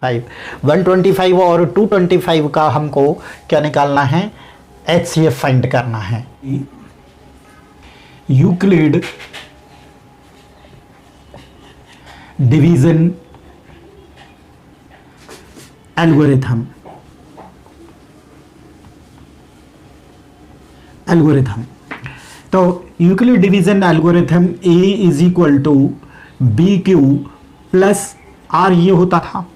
125 और 225 का हमको क्या निकालना है, HCF फाइंड करना है। यूक्लिड डिवीजन एल्गोरिथम तो Euclid division algorithm A is equal to B Q plus R ये होता था,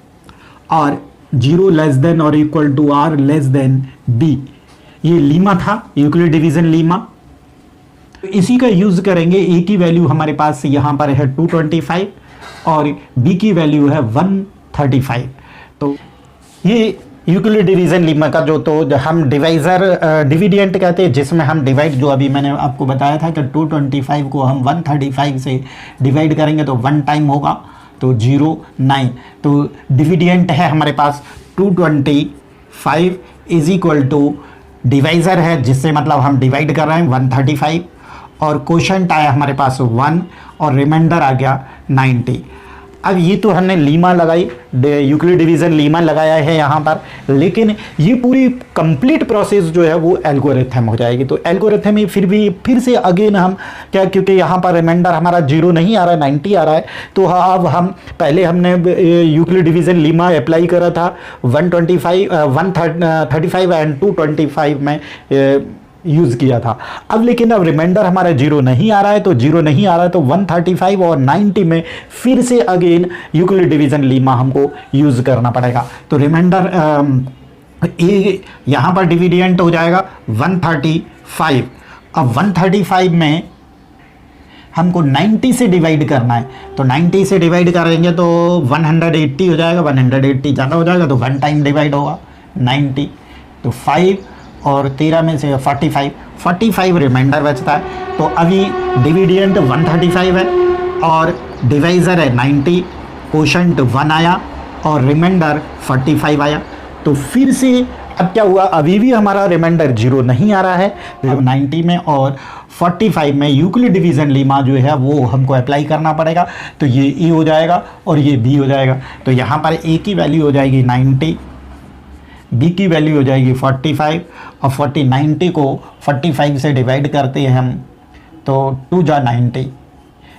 और 0 लेस देन और equal to R less than B, ये लीमा था, यूक्लिड डिवीजन लीमा। तो इसी का यूज करेंगे। ए की वैल्यू हमारे पास यहां पर है 225 और बी की वैल्यू है 135। तो ये यूक्लिड डिवीजन लीमा का जो हम डिवाइजर डिविडेंट कहते हैं, जिसमें हम डिवाइड, जो अभी मैंने आपको बताया था कि 225 को हम 135 से डिवाइड करेंगे तो 1 टाइम होगा, तो 0 9। तो डिविडेंट है हमारे पास 225 इज इक्वल टू डिवाइजर है, जिससे मतलब हम डिवाइड कर रहे हैं 135, और कोशेंट आया हमारे पास 1 और रिमाइंडर आ गया 90। अब ये तो हमने लीमा लगाई, यूक्लिड डिवीजन लीमा लगाया है यहाँ पर, लेकिन ये पूरी कंप्लीट प्रोसेस जो है वो एल्गोरिथम हो जाएगी। तो एल्गोरिथम ही फिर से अगेन हम क्या, क्योंकि यहाँ पर रिमाइंडर हमारा 0 नहीं आ रहा है, 90 आ रहा है, तो अब हम पहले हमने यूक्लिड डिवीजन लीमा अप्लाई करा था 135 एंड 225 में यूज़ किया था। अब लेकिन अब रिमाइंडर हमारा 0 नहीं आ रहा है, तो 0 नहीं आ रहा है तो 135 और 90 में फिर से अगेन यूक्लिड डिवीजन लीमा हमको यूज़ करना पड़ेगा। तो रिमाइंडर ए यहाँ पर डिविडेंट हो जाएगा 135। अब 135 में हमको 90 से डिवाइड करना है, तो 90 से डिवाइड करेंगे तो 180 हो जाएगा, 180 ज़्यादा हो जाएगा तो 1 टाइम डिवाइड होगा 90, तो 5 और 13 में से 45 रिमाइंडर बचता है। तो अभी डिविडेंट 135 है और डिवाइज़र है 90, कोशेंट 1 आया और रिमाइंडर 45 आया। तो फिर से अब क्या हुआ, अभी भी हमारा रिमाइंडर 0 नहीं आ रहा है, 90 में और 45 में यूक्लिड डिवीजन लीमा जो है वो हमको अप्लाई करना पड़ेगा। तो ये ए हो जाएगा और ये बी हो जाएगा। तो यहाँ पर ए की वैल्यू हो जाएगी 90, बी की वैल्यू हो जाएगी 45, और 90 को 45 से डिवाइड करते हैं हम, तो 2 जा 90,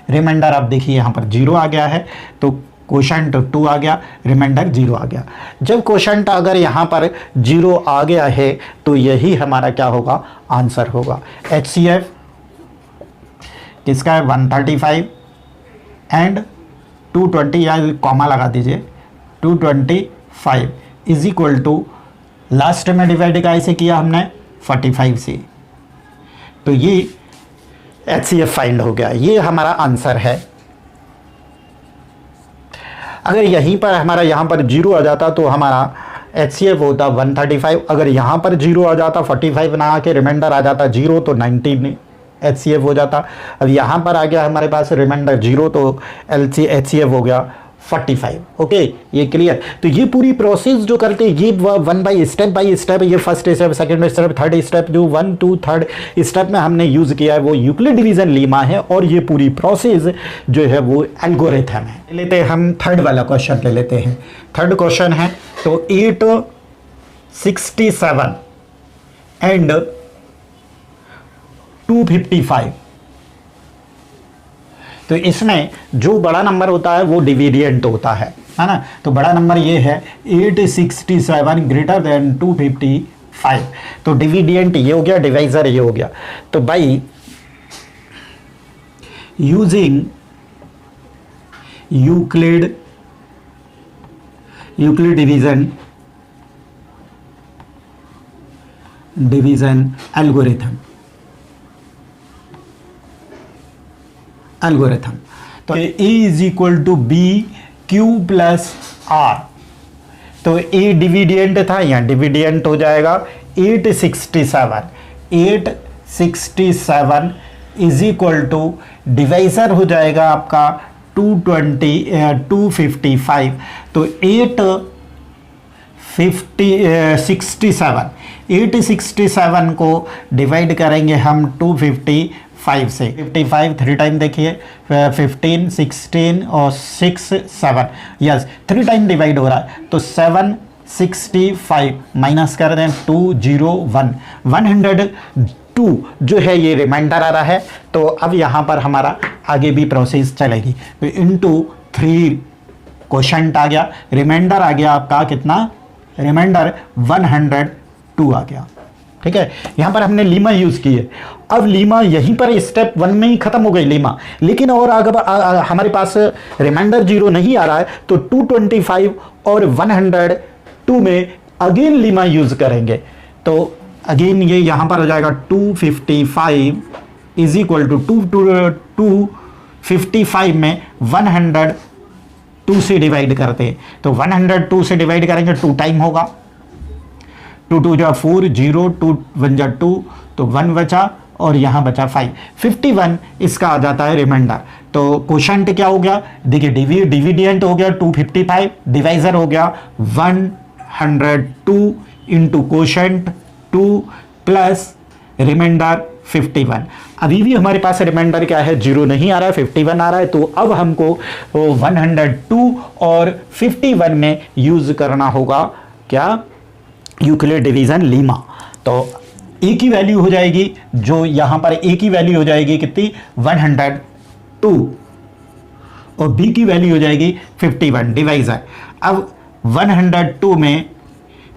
रिमाइंडर अब देखिए यहाँ पर 0 आ गया है, तो कोशेंट 2 आ गया, रिमाइंडर 0 आ गया। जब कोशेंट अगर यहाँ पर 0 आ गया है तो यही हमारा क्या होगा, आंसर होगा। HCF किसका है, 135 एंड 220, या कॉमा लगा दीजिए, 225 इज इक्वल टू, लास्ट में डिवाइड कैसे किया हमने, 45 से, तो ये HCF फाइंड हो गया, ये हमारा आंसर है। अगर यहीं पर हमारा यहाँ पर 0 आ जाता तो हमारा HCF होता 135, अगर यहाँ पर 0 आ जाता, 45 ना आके रिमाइंडर आ जाता 0, तो 90 HCF हो जाता। अब यहाँ पर आ गया हमारे पास रिमाइंडर 0, तो HCF हो गया 45। ओके, ये क्लियर। तो ये पूरी प्रोसेस जो करते हैं ये वन बाई स्टेप, ये first step, second step, third step, जो 1 2 3 स्टेप में हमने यूज़ किया है वो यूक्लिड डिवीजन लीमा है, और ये पूरी प्रोसेस जो है वो एल्गोरिथम है। लेते हैं हम थर्ड वाला क्वेश्चन ले लेते हैं। थर्ड क्वेश्चन है तो 867 एंड 255, तो इसमें जो बड़ा नंबर होता है वो डिविडेंट होता है ना। तो बड़ा नंबर ये है 867 ग्रेटर देन 255, तो डिविडेंट ये हो गया, डिवाइजर ये हो गया। तो by using Euclid division algorithm, तो a is equal to B Q plus r. तो ए डिविडेंट था, यहाँ डिविडेंट हो जाएगा 867 इज इक्वल टू डिवाइजर हो जाएगा आपका 255। तो 867 को डिवाइड करेंगे हम 255 5 से 55 3 टाइम देखिए 15 16 और 6 7 यस 3 टाइम डिवाइड हो रहा है तो 765 माइनस कर दें 201 102 जो है ये रिमाइंडर आ रहा है। तो अब यहाँ पर हमारा आगे भी प्रोसेस चलेगी तो इंटू 3 क्वोशंट आ गया, रिमाइंडर आ गया आपका कितना, रिमाइंडर 102 आ गया। ठीक है, यहां पर हमने लीमा यूज की है। अब लीमा यहीं पर स्टेप 1 में ही खत्म हो गई लीमा, लेकिन और अगर हमारे पास रिमाइंडर 0 नहीं आ रहा है तो 225 और 102 में अगेन लीमा यूज करेंगे। तो अगेन ये यहां पर हो जाएगा 255 इज इक्वल टू 255 में 102 से डिवाइड करते हैं तो 102 से डिवाइड करेंगे 2 टाइम होगा, 2 2 जा 4 0 2 1 जा 2 तो 1 बचा और यहाँ बचा 5 51 इसका आ जाता है रिमाइंडर। तो क्वोशंट क्या हो गया देखिए, डिविडेंट हो गया 255, डिवाइजर हो गया 102 इंटू क्वोशंट 2 प्लस रिमाइंडर 51। अभी भी हमारे पास रिमाइंडर क्या है, 0 नहीं आ रहा है, 51 आ रहा है। तो अब हमको 102 और 51 में यूज करना होगा क्या, यूक्लिड डिवीजन लीमा। तो ए की वैल्यू हो जाएगी, जो यहां पर ए की वैल्यू हो जाएगी कितनी 102 और बी की वैल्यू हो जाएगी 51 डिवाइजर। अब 102 में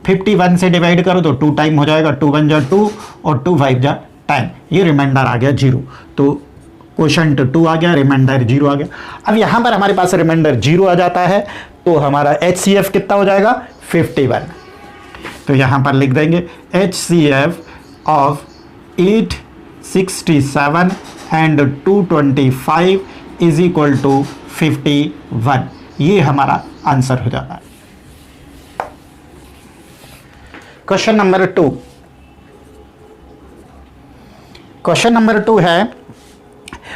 51 से डिवाइड करो तो 2 टाइम हो जाएगा, 2 1 जा 2 और 2 5 जा 10, ये रिमाइंडर आ गया 0। तो क्वोशंट 2 आ गया, रिमाइंडर 0 आ गया। अब यहां पर हमारे पास रिमाइंडर 0 आ जाता है तो हमारा HCF कितना हो जाएगा 51। तो यहां पर लिख देंगे HCF of 867 and 225 is equal to 51, ये हमारा आंसर हो जाता है। क्वेश्चन नंबर 2, क्वेश्चन नंबर 2 है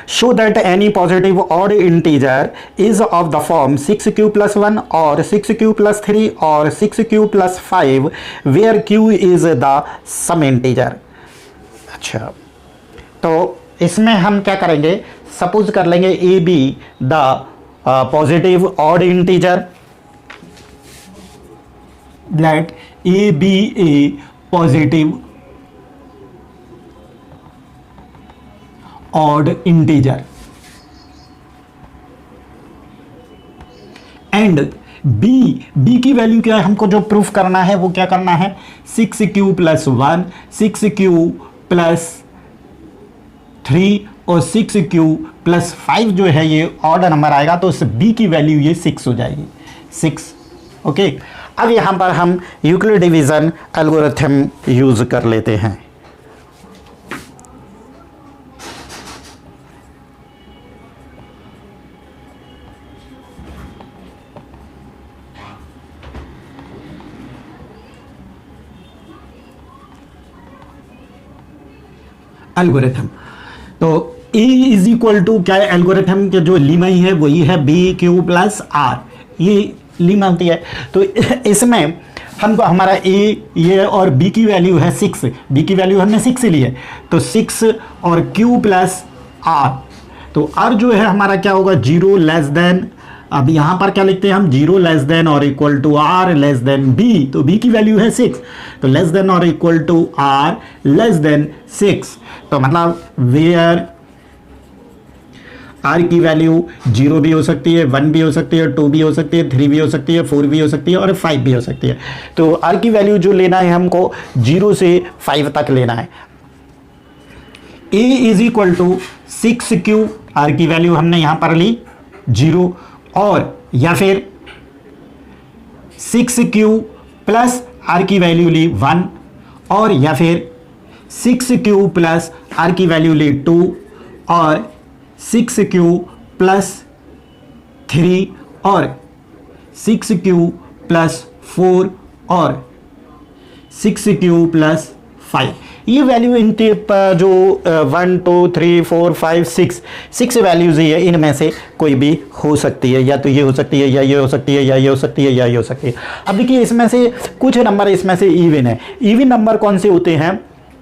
show that any positive odd integer is of the form 6q plus 1 or 6q plus 3 or 6q plus 5 where q is the sum integer। अच्छा, तो इसमें हम क्या करेंगे, सपोज कर लेंगे A B the positive odd integer, let A B A positive odd integer and B की value क्या है, हमको जो प्रूफ करना है वो क्या करना है, 6q प्लस 1 6q प्लस 3 और 6q प्लस 5 जो है ये ऑड नंबर आएगा तो उस बी की वैल्यू ये 6 हो जाएगी 6। ओके, अब यहां पर हम यूक्लिड डिवीजन एल्गोरिथम यूज कर लेते हैं। एल्गोरिथम तो ए इज इक्वल टू क्या है, एल्गोरिथम के जो लीमा ही है वही है बी क्यू प्लस आर, ये लीमा होती है। तो इसमें हमको हमारा ए ये और बी की वैल्यू है 6, बी की वैल्यू हमने 6 ली है तो 6 और क्यू प्लस आर, तो आर जो है हमारा क्या होगा 0 लेस देन, अब यहां पर क्या लिखते हैं हम 0 लेस देन और equal to R less than B, तो बी की वैल्यू है 6 तो लेस देन और equal to R less than 6, तो मतलब वेयर आर की वैल्यू 0 भी हो सकती है, 1 भी हो सकती है, 2 भी हो सकती है, 3 भी हो सकती है, 4 भी हो सकती है और 5 भी हो सकती है। तो आर की वैल्यू जो लेना है हमको 0 से 5 तक लेना है। A is equal to 6q, r की वैल्यू हमने यहां पर ली 0 और या फिर 6q प्लस आर की वैल्यू ली 1 और या फिर 6q प्लस आर की वैल्यू ली 2 और 6q प्लस 3 और 6q प्लस 4 और 6q प्लस 5, ये वैल्यू इन जो 1 2 3 4 5 6 वैल्यूज ही है, इनमें से कोई भी हो सकती है, या तो ये हो सकती है या ये हो सकती है या ये हो सकती है या ये हो सकती है। अब देखिए इसमें से कुछ नंबर इसमें से इवन है, इवन नंबर कौन से होते हैं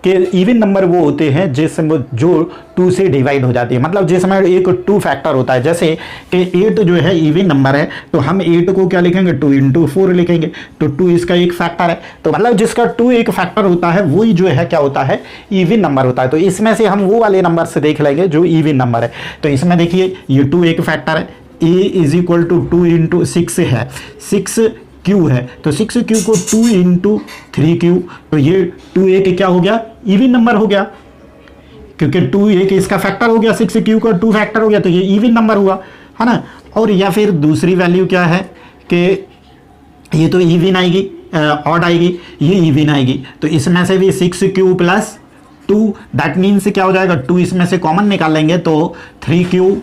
कि इवन नंबर वो होते हैं जिसमें जो 2 से डिवाइड हो जाती है, मतलब जिसमें एक 2 फैक्टर होता है। जैसे कि 8 जो है इवन नंबर है, तो हम 8 को क्या लिखेंगे, 2 × 4 लिखेंगे, तो 2 इसका एक फैक्टर है। तो मतलब जिसका 2 एक फैक्टर होता है वही जो है क्या होता है, इवन नंबर होता है। तो इसमें से हम वो वाले नंबर से देख लेंगे जो इवन नंबर है। तो इसमें देखिए ये 2 एक फैक्टर है, a = 2 × 6 है, 6 क्यू है, तो 6 क्यू को 2 × 3 क्यू, तो ये 2 एक क्या हो गया, इवन नंबर हो गया, क्योंकि 2 एक इसका फैक्टर हो गया, 6 क्यू का 2 फैक्टर हो गया, तो ये इवन नंबर हुआ, है ना। और या फिर दूसरी वैल्यू क्या है कि ये तो इवन आएगी, ऑड आएगी, ये इवन आएगी, तो इसमें से भी 6 क्यू + 2, दैट मीन्स क्या हो जाएगा, 2 इसमें से कॉमन निकाल लेंगे तो 3 क्यू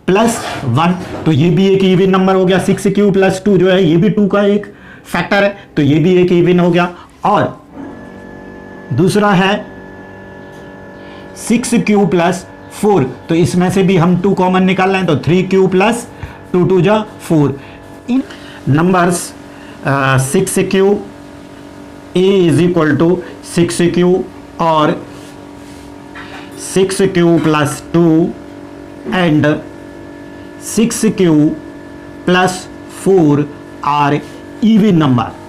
+ 1, तो ये भी एक इवन नंबर हो गया। 6 क्यू + 2 जो है ये भी 2 का एक फैक्टर है, तो ये भी एक इवन हो गया। और दूसरा है 6 क्यू + 4, तो इसमें से भी हम 2 कॉमन निकाल लें तो 3 क्यू + 2 × 2 = 4। इन नंबर्स 6 क्यू, a = 6 क्यू और 6 Q + 2 and 6 Q + 4 are even number.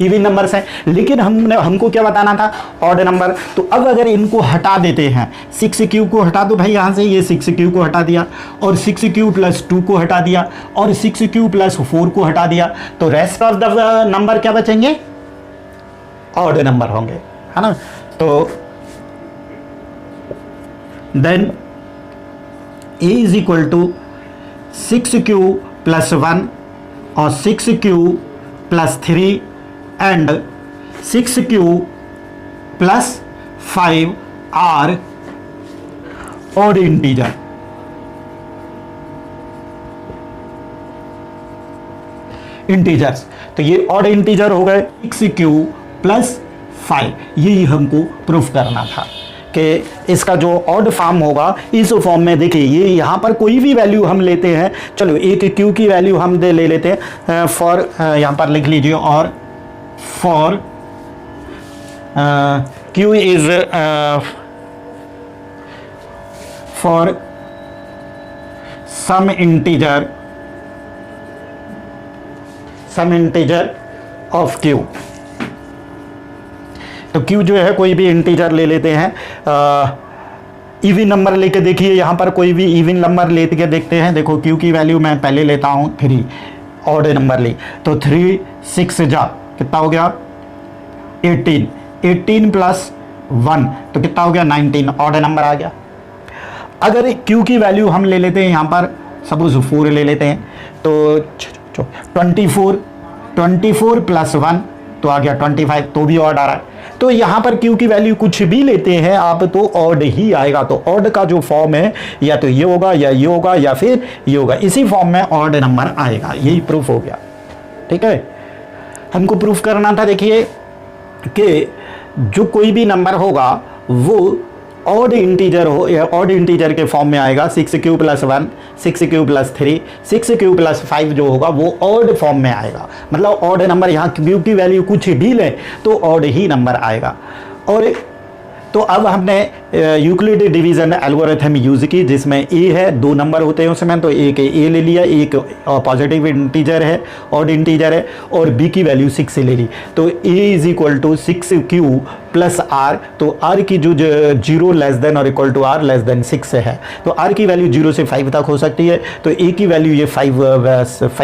Even numbers हैं, लेकिन हमको क्या बताना था, ऑड नंबर। तो अब अगर इनको हटा देते हैं, 6 क्यू को हटा दो भाई यहाँ से, ये 6 क्यू को हटा दिया और 6 क्यू + 2 को हटा दिया और 6 क्यू + 4 को हटा दिया, तो रेस्ट ऑफ द नंबर क्या बचेंगे, ऑड नंबर होंगे, है ना। तो देन a = 6 क्यू + 1 और 6 Q + 3 and 6 Q + 5 are odd integer. Integers, तो ये ऑड इंटीजर हो गए 6 क्यू + 5, यही हमको प्रूफ करना था कि इसका जो ऑड फॉर्म होगा इस फॉर्म में। देखिए ये यहाँ पर कोई भी वैल्यू हम लेते हैं, चलो एक क्यू की वैल्यू हम ले लेते हैं, फॉर यहाँ पर लिख लीजिए, और for Q is for some integer of Q. तो क्यू जो है कोई भी इंटीजर ले लेते हैं, इवन नंबर लेके देखिए, यहाँ पर कोई भी इवन नंबर लेके देखते हैं। देखो क्यू की वैल्यू मैं पहले लेता हूँ 3, ऑड नंबर ली, तो 3 6 जा कितना हो गया 18, 18 + 1 तो कितना हो गया 19, ऑड नंबर आ गया। अगर क्यू की वैल्यू हम ले लेते हैं यहाँ पर सपोज 4 ले लेते हैं, तो 24 + 1 तो आ गया 25, तो भी ऑड आ रहा है। तो यहाँ पर क्यू की वैल्यू कुछ भी लेते हैं आप तो ऑड ही आएगा। तो ऑड का जो फॉर्म है या तो ये होगा या ये होगा या फिर ये होगा, इसी फॉर्म में ऑड नंबर आएगा। यही प्रूफ हो गया, ठीक है। हमको प्रूफ करना था, देखिए कि जो कोई भी नंबर होगा वो ऑड इंटीजर हो या ऑड इंटीजर के फॉर्म में आएगा। 6 क्यू + 1, 6 क्यू + 3, 6 क्यू + 5 जो होगा वो ऑड फॉर्म में आएगा। मतलब ऑड नंबर, यहाँ क्यू की वैल्यू कुछ भी ले तो ऑड ही नंबर आएगा। और तो अब हमने यूक्लिड डिवीजन एल्गोरिथम यूज़ की, जिसमें ए है, 2 नंबर होते हैं उसमें, तो एक ए ले लिया, एक पॉजिटिव इंटीजर है, ऑड इंटीजर है, और बी की वैल्यू 6 ले ली। तो ए = 6 क्यू + आर, तो आर की जो 0 < और = r < 6 है, तो आर की वैल्यू 0 से 5 तक हो सकती है। तो ए की वैल्यू ये 5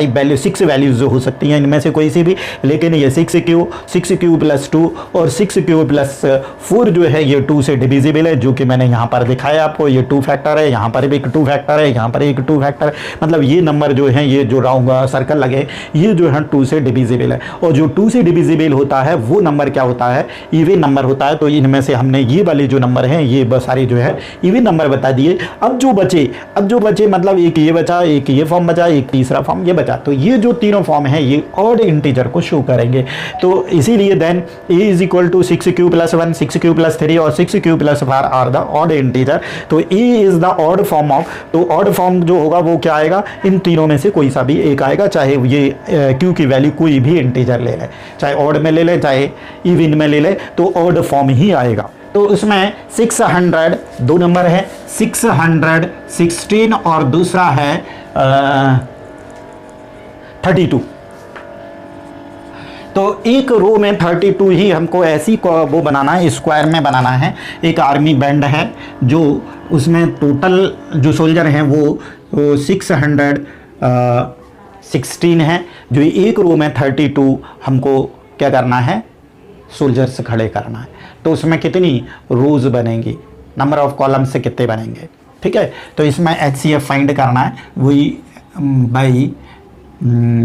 वैल्यू 6 वैल्यूज हो सकती हैं इनमें से कोई सी भी, लेकिन ये 6 क्यू + 2 और 6 क्यू + 4 जो है ये 2 से डिविजिबल है, जो कि मैंने यहाँ पर दिखाया आपको। ये 2 फैक्टर है, यहाँ पर भी एक 2 फैक्टर है, यहाँ पर एक 2 फैक्टर है। मतलब ये नंबर जो है, ये जो राउंड सर्कल लगे, ये जो है 2 से डिविजिबल है। और जो 2 से डिविजिबल होता है वो नंबर क्या होता है, इवन नंबर होता है। तो इनमें से हमने ये वाले जो नंबर हैं ये सारे जो है इवन नंबर बता दिए। अब जो बचे मतलब एक ये बचा, एक ये फॉर्म बचा, एक तीसरा फॉर्म ये बचा। तो ये जो तीनों फॉर्म है ये ऑड इंटीजर को शो करेंगे। तो इसीलिए देन ए = 6 क्यू + 1, 6 क्यू + 3 और 6 Q + 4 r the odd integer. तो a is the odd form of, तो ऑड फॉर्म जो होगा वो क्या आएगा, इन तीनों में से कोई सा भी एक आएगा, चाहे ये क्यू की वैल्यू कोई भी इंटीजर ले ले, चाहे ऑड में ले ले चाहे इवन में ले ले, तो ऑड फॉर्म ही आएगा। तो उसमें 600 दो नंबर है, 616 और दूसरा है 32। तो एक रो में 32 ही हमको ऐसी वो बनाना है, स्क्वायर में बनाना है। एक आर्मी बैंड है जो उसमें टोटल जो सोल्जर हैं वो 616 है, जो एक रो में 32 हमको क्या करना है, सोल्जर्स खड़े करना है। तो उसमें कितनी रोज बनेंगी, नंबर ऑफ कॉलम से कितने बनेंगे, ठीक है। तो इसमें HCF फाइंड करना है, वही बाई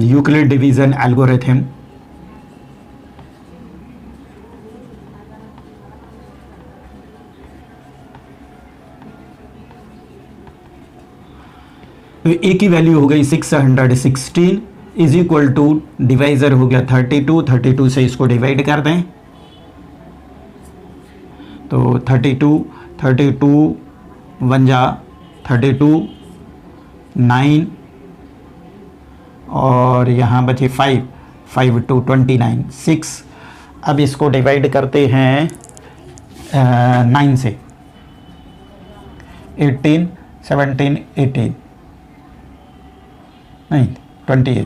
यूक्लिड डिवीजन एल्गोरिथम। तो ए की वैल्यू हो गई 616 इज इक्वल टू डिवाइजर हो गया 32 से इसको डिवाइड कर दें। तो 32 वन जा 32, 9 और यहाँ बचे 5 2 29 6। अब इसको डिवाइड करते हैं 9 से, 18 17 18 नहीं 28,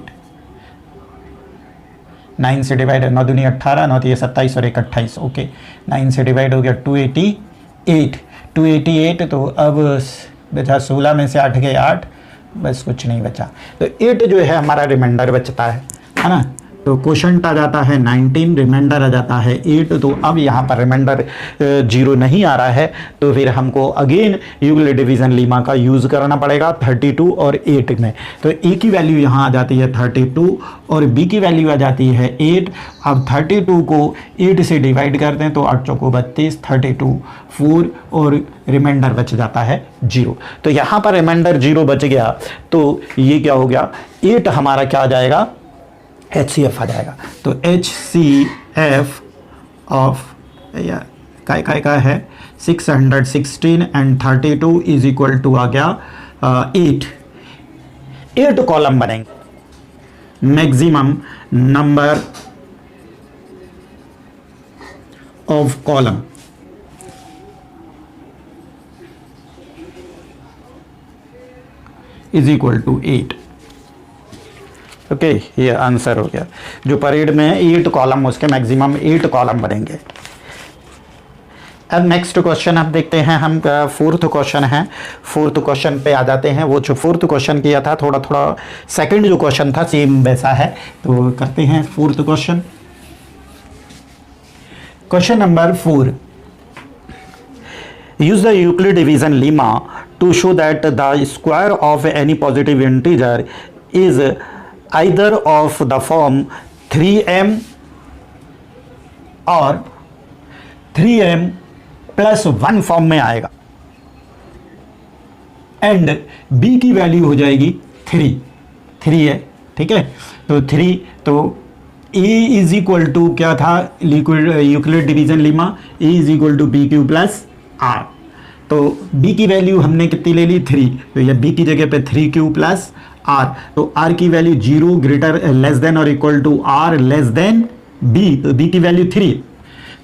9 से डिवाइड, 9 दूनी 18, 9 ये 27 और 1 28, ओके। 9 से डिवाइड हो गया 288। तो अब बचा 16 में से 8 गए 8, बस कुछ नहीं बचा। तो 8 जो है हमारा रिमाइंडर बचता है ना। तो क्वोशंट आ जाता है 19, रिमाइंडर आ जाता है 8। तो अब यहाँ पर रिमाइंडर 0 नहीं आ रहा है, तो फिर हमको अगेन यूक्लिड डिवीजन लीमा का यूज़ करना पड़ेगा 32 और 8 में। तो ए की वैल्यू यहाँ आ जाती है 32 और बी की वैल्यू आ जाती है 8। अब 32 को 8 से डिवाइड करते हैं तो 8 चौको 32, 32 4 और रिमाइंडर बच जाता है 0। तो यहाँ पर रिमाइंडर 0 बच गया, तो ये क्या हो गया, 8 हमारा क्या आ जाएगा, HCF आ जाएगा। तो HCF ऑफ का है 616 एंड 32 इज इक्वल टू आ गया 8 कॉलम बनेंगे। Maximum number of column is equal to 8। Okay, ये आंसर हो गया। जो परेड में 8 कॉलम, उसके मैक्सिमम 8 कॉलम बनेंगे। अब नेक्स्ट क्वेश्चन आप देखते हैं, हम फोर्थ क्वेश्चन है। फोर्थ क्वेश्चन पे आ जाते हैं। वो जो फोर्थ क्वेश्चन किया था, थोड़ा सेकंड जो क्वेश्चन था सेम वैसा है, तो करते हैं fourth question. Question number 4, use the Euclid division lemma to show that the square of any positive integer is either of the form 3m और 3m प्लस 1 फॉर्म में आएगा एंड b की वैल्यू हो जाएगी 3 है, ठीक है। तो 3, तो a इज इक्वल टू क्या था, Euclid division lemma, a is equal to B Q plus r। तो b की वैल्यू हमने कितनी ले ली, 3, तो ये b की जगह पे 3q प्लस r। तो r की वैल्यू 0 ग्रेटर लेस देन और equal to r less than b, तो b की वैल्यू 3।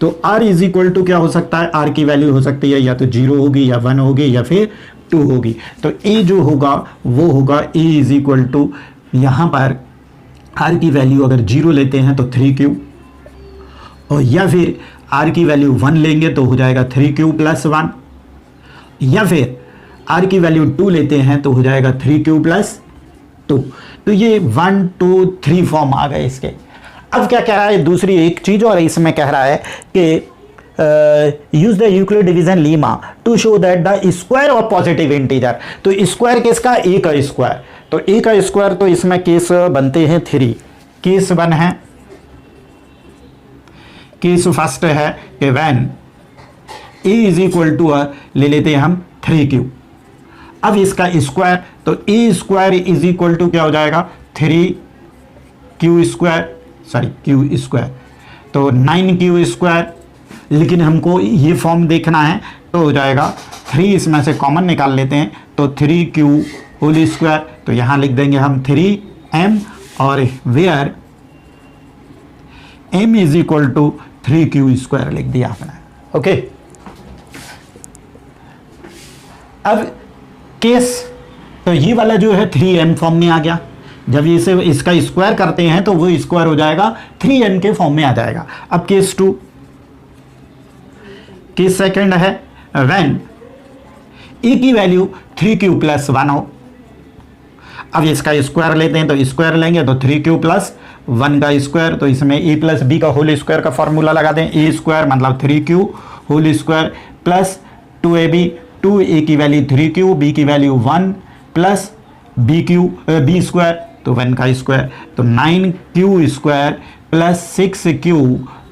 तो r इज इक्वल टू क्या हो सकता है, r की वैल्यू हो सकती है या तो 0 होगी या 1 होगी या फिर 2 होगी। तो a जो होगा वो होगा a इज इक्वल टू, यहाँ पर r की वैल्यू अगर 0 लेते हैं तो 3q, और या फिर r की वैल्यू 1 लेंगे तो हो जाएगा 3q प्लस 1, या फिर r की वैल्यू 2 लेते हैं तो हो जाएगा 3q प्लस 2। तो ये 1 2 3 फॉर्म आ गए इसके। अब क्या कह रहा है, दूसरी एक चीज और इसमें कह रहा है कि use the Euclid division lemma to show that the square of positive integer. तो स्क्वायर किसका, ए का स्क्वायर। तो ए का स्क्वायर, तो इसमें केस बनते हैं 3। केस 1 है, केस फर्स्ट है कि when a is equal to ले लेते हैं हम 3q। अब इसका स्क्वायर, तो a square is equal to क्या हो जाएगा, 3q square, sorry q square, तो 9q स्क्वायर। लेकिन हमको ये फॉर्म देखना है तो हो जाएगा 3 इसमें से कॉमन निकाल लेते हैं तो 3q होल स्क्वायर, तो यहाँ लिख देंगे हम 3m और where m is equal to 3q square लिख दिया आपने। ओके, अब केस तो ये वाला जो है 3m फॉर्म में आ गया, जब इसे इसका स्क्वायर करते हैं तो वो स्क्वायर हो जाएगा 3n के फॉर्म में आ जाएगा। अब केस 2, केस सेकंड है व्हेन ए की वैल्यू 3q प्लस 1 हो। अब इसका स्क्वायर लेते हैं तो स्क्वायर लेंगे तो 3q प्लस 1 का स्क्वायर, तो इसमें a प्लस बी का होल स्क्वायर का फॉर्मूला लगा दें, a स्क्वायर मतलब 3q whole square plus 2ab, 2a की वैल्यू 3q, b की वैल्यू 1 प्लस b स्क्वायर तो 1 का स्क्वायर, तो 9q square plus 6q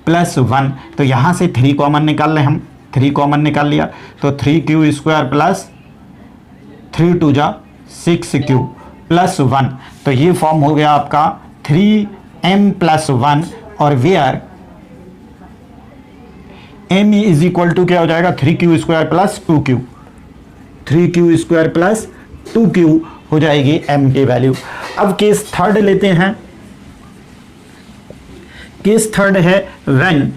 plus 1, तो यहाँ से 3 कॉमन निकाल लें हम, 3 कॉमन निकाल लिया तो 3q स्क्वायर प्लस 3 2 जा 6q प्लस 1, तो ये फॉर्म हो गया आपका 3m प्लस 1 और where m is equal to क्या हो जाएगा 3q square plus 2q, 3q square plus 2q हो जाएगी m की वैल्यू। अब केस थर्ड लेते हैं, केस थर्ड है when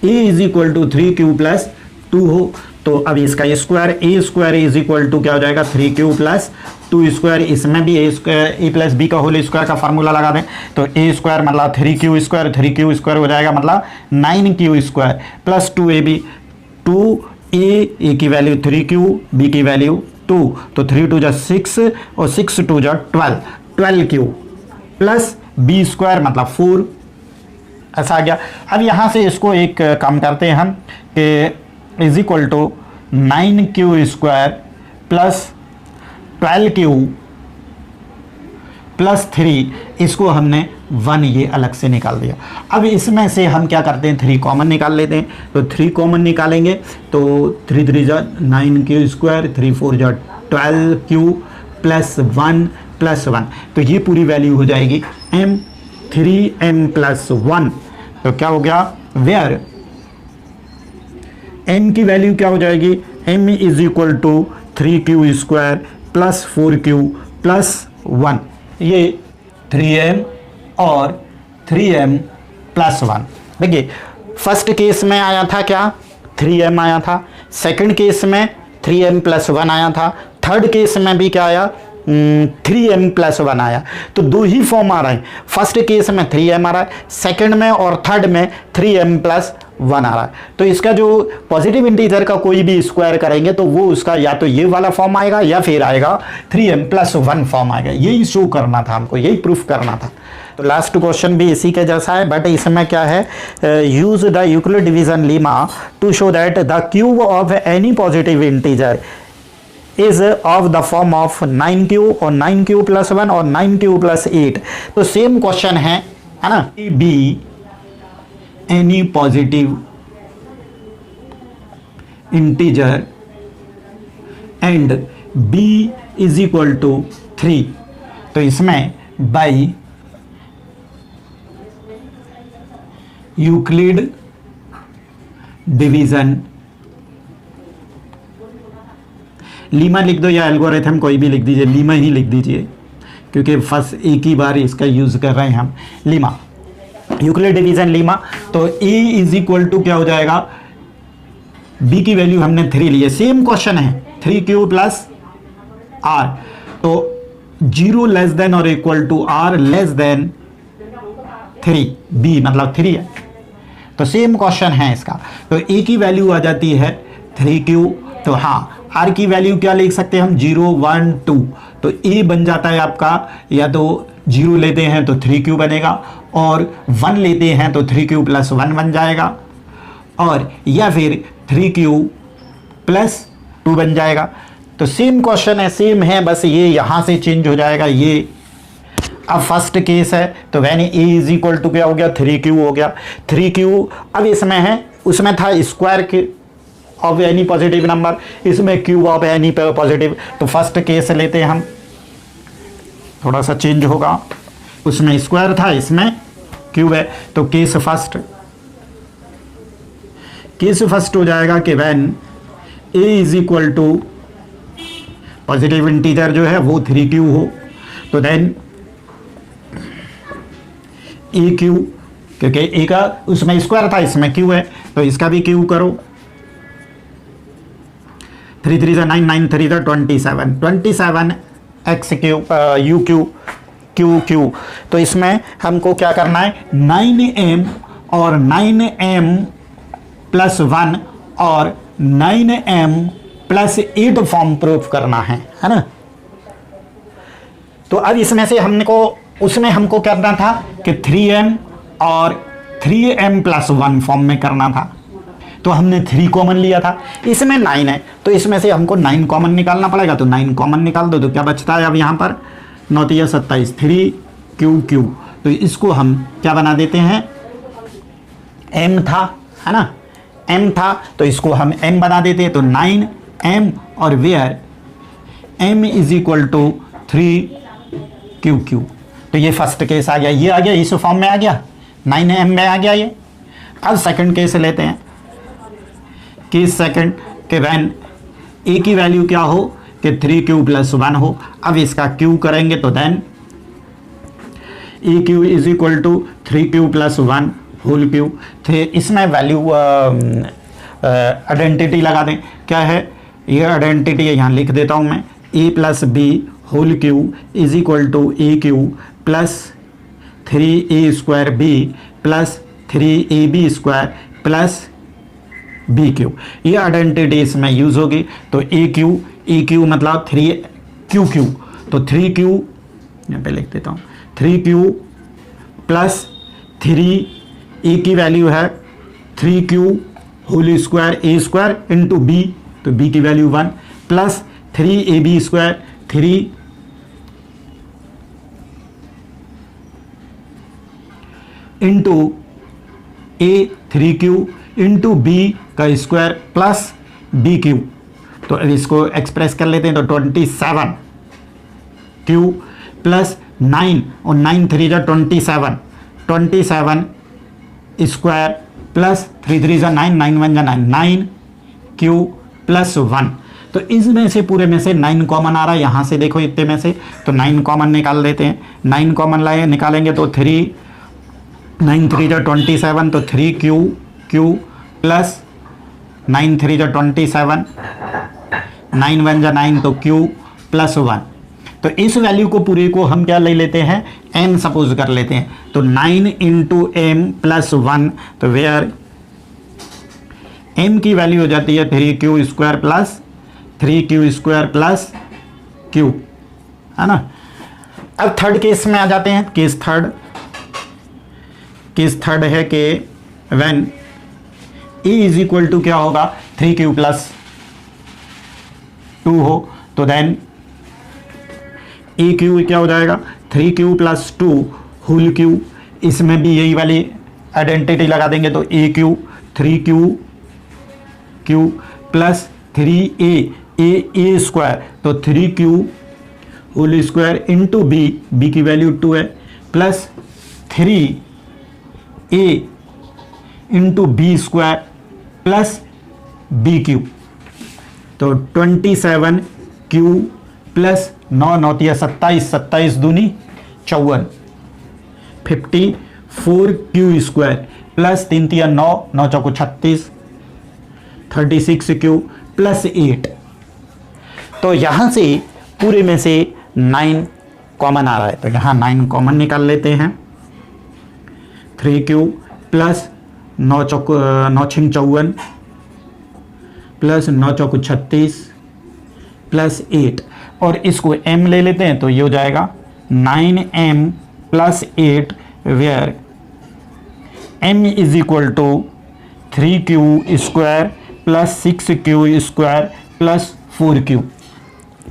a is equal to 3q plus 2 हो, तो अब इसका square a square is equal to क्या हो जाएगा 3q प्लस 2 स्क्वायर, इसमें भी a square a plus b का होल स्क्वायर का फार्मूला लगा दें तो a स्क्वायर मतलब 3q स्क्वायर, 3q स्क्वायर हो जाएगा मतलब 9q square plus 2ab, 2a की वैल्यू 3q, b की वैल्यू 2, तो 3 2 जा 6 और 6 2 जा 12, 12q प्लस b स्क्वायर मतलब 4, ऐसा आ गया। अब यहाँ से इसको एक काम करते हैं हम कि is equal to 9q square plus 12q plus 3, इसको हमने 1 ये अलग से निकाल दिया। अब इसमें से हम क्या करते हैं 3 कॉमन निकाल लेते हैं, तो 3 कॉमन निकालेंगे तो 3 3 जा 9q स्क्वायर, 3 4 जा 12q प्लस 1 प्लस 1, तो ये पूरी वैल्यू हो जाएगी m 3m प्लस 1, तो क्या हो गया वेयर m की वैल्यू क्या हो जाएगी m is equal to 3q square plus 4q plus 1, ये 3m और 3m प्लस 1। देखिए फर्स्ट केस में आया था क्या 3m आया था, सेकंड केस में 3m प्लस 1 आया था, थर्ड केस में भी क्या आया 3m प्लस 1 आया, तो 2 ही फॉर्म आ रहे हैं, फर्स्ट केस में 3m आ रहा है, सेकंड में और थर्ड में 3m प्लस 1 आ रहा है। तो इसका जो पॉजिटिव इंटीजर का कोई भी स्क्वायर करेंगे तो वो उसका या तो ये वाला फॉर्म आएगा या फिर आएगा 3m प्लस 1 फॉर्म आएगा, यही शो करना था हमको, यही प्रूफ करना था। तो लास्ट क्वेश्चन भी इसी के जैसा है, बट इसमें क्या है use the Euclid division lemma to show that the cube of any positive integer is of the form of 9q और 9q प्लस 1 और 9q प्लस 8। तो सेम क्वेश्चन है ना, be any positive integer and b is equal to 3, तो इसमें by Euclid division Lima लिख दो या एल्गोरिथम कोई भी लिख दीजिए, लीमा ही लिख दीजिए क्योंकि फर्स्ट एक ही बार इसका यूज कर रहे हैं हम, लीमा यूक्लिड डिवीजन लीमा। तो a इज इक्वल टू क्या हो जाएगा, b की वैल्यू हमने 3 ली है, सेम क्वेश्चन है 3q प्लस r, तो 0 लेस देन और equal to r less than 3, b मतलब 3 है, तो सेम क्वेश्चन है इसका। तो a की वैल्यू आ जाती है 3q, तो हाँ r की वैल्यू क्या लिख सकते हैं हम 0 1 2, तो a बन जाता है आपका या तो 0 लेते हैं तो 3q बनेगा और 1 लेते हैं तो 3q प्लस 1 बन जाएगा, और या फिर 3q प्लस 2 बन जाएगा। तो सेम क्वेश्चन है, सेम है, बस ये यहाँ से चेंज हो जाएगा ये। अब फर्स्ट केस है तो when a is equal to क्या हो गया 3q हो गया, 3q अब इसमें है, उसमें था स्क्वायर के ऑफ एनी पॉजिटिव नंबर, इसमें क्यूब ऑफ एनी पॉजिटिव, तो फर्स्ट केस लेते हैं हम, थोड़ा सा चेंज होगा, उसमें स्क्वायर था इसमें क्यूब है, तो केस फर्स्ट केस फर्स्ट हो जाएगा कि when a is equal to positive integer जो है वो 3q हो, तो देन ए क्यू, क्योंकि ए का उसमें स्क्वायर था, इसमें क्यू है, तो इसका भी क्यू करो। 3 3 9 9 3 27 x Q U Q Q Q. तो इसमें हमको क्या करना है, 9m और 9m प्लस 1 और 9m प्लस 8 फॉर्म प्रूफ करना है ना। तो अब इसमें से उसमें हमको करना था कि 3m और 3m प्लस 1 फॉर्म में करना था, तो हमने 3 कॉमन लिया था। इसमें 9 है, तो इसमें से हमको 9 कॉमन निकालना पड़ेगा, तो 9 कॉमन निकाल दो, तो क्या बचता है अब यहाँ पर 9 3 27 3q। तो इसको हम क्या बना देते हैं, m था, है ना, m था, तो इसको हम m बना देते हैं, तो 9m और where m is equal to 3q। तो ये फर्स्ट केस आ गया, ये आ गया, इस फॉर्म में आ गया, 9m में आ गया ये। अब सेकंड केस लेते हैं, केस सेकंड के वैन a की वैल्यू क्या हो कि 3q प्लस 1 हो। अब इसका q करेंगे, तो then EQ is equal to 3q plus 1 whole cube. इसमें वैल्यू आइडेंटिटी लगा दें, क्या है ये आइडेंटिटी, यहाँ लिख देता हूँ मैं, a plus b whole cube is equal to EQ plus 3a square b plus 3ab square plus BQ। ये आइडेंटिटी इसमें यूज होगी, तो EQ मतलब 3QQ, तो 3Q यहाँ पे लिख देता हूँ, 3Q प्लस 3a की वैल्यू है 3Q whole square a square into b, तो b की value 1 plus 3ab square 3 into a 3q into b का स्क्वायर प्लस BQ। तो अब इसको एक्सप्रेस कर लेते हैं, तो 27q प्लस 9 और 9 3 जा 27 स्क्वायर प्लस 3 3 जा 9 9 1 जा 9q प्लस 1। तो इसमें से पूरे में से 9 कॉमन आ रहा है, यहाँ से देखो इतने में से, तो 9 कॉमन निकाल लेते हैं। 9 कॉमन निकालेंगे तो 9 3 जा 27, तो 3q प्लस 9 3 जा 27, 9 1 जा 9, तो q प्लस 1। तो इस वैल्यू को पूरे को हम क्या ले लेते हैं, m सपोज कर लेते हैं, तो 9 इंटू m प्लस 1, तो वेयर m की वैल्यू हो जाती है 3q square plus 3q square plus q, है ना। अब थर्ड केस में आ जाते हैं, केस थर्ड है कि when a is equal to क्या होगा 3q प्लस 2 हो, तो देन EQ क्या हो जाएगा 3q प्लस 2 होल क्यू। इसमें भी यही वाली आइडेंटिटी लगा देंगे, तो EQ 3q plus 3a square, तो 3q whole square into b की वैल्यू 2 है, plus 3a into b square plus BQ। तो 27q प्लस 9 9 27 27 दूनी 54, 54q स्क्वायर प्लस 3 3 9 9 चौको 36, 36q प्लस 8। तो यहाँ से पूरे में से 9 कॉमन आ रहा है, तो यहाँ 9 कॉमन निकाल लेते हैं। 3q प्लस 9 चौको 9 6 54 प्लस 9 चौको 36 प्लस 8, और इसको m ले लेते हैं, तो ये हो जाएगा 9m plus 8, where m is equal to 3q square plus 6q square plus 4q।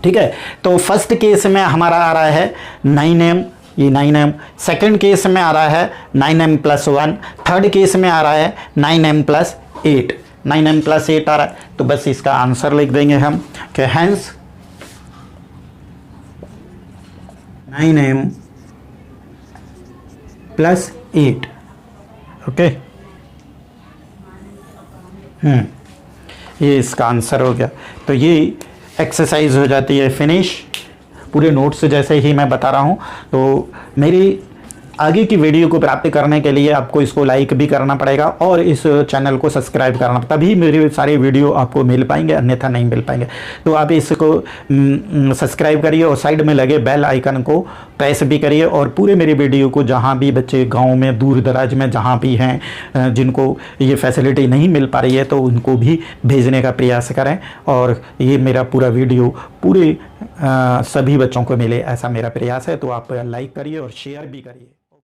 ठीक है, तो फर्स्ट केस में हमारा आ रहा है 9m, ये 9m, सेकेंड केस में आ रहा है 9m प्लस 1, थर्ड केस में आ रहा है 9m प्लस 8, 9m प्लस 8 आ रहा है। तो बस इसका आंसर लिख देंगे हम कि हैंस 9m प्लस 8। ओके, ये इसका आंसर हो गया। तो ये एक्सरसाइज हो जाती है फिनिश। पूरे नोट्स जैसे ही मैं बता रहा हूँ। तो मेरी आगे की वीडियो को प्राप्त करने के लिए आपको इसको लाइक भी करना पड़ेगा और इस चैनल को सब्सक्राइब करना, तभी मेरे सारे वीडियो आपको मिल पाएंगे, अन्यथा नहीं मिल पाएंगे। तो आप इसको सब्सक्राइब करिए और साइड में लगे बेल आइकन को प्रेस भी करिए, और पूरे मेरे वीडियो को जहाँ भी बच्चे गांव में, दूर दराज में जहाँ भी हैं, जिनको ये फैसिलिटी नहीं मिल पा रही है, तो उनको भी भेजने का प्रयास करें और ये मेरा पूरा वीडियो पूरे सभी बच्चों को मिले, ऐसा मेरा प्रयास है। तो आप लाइक करिए और शेयर भी करिए।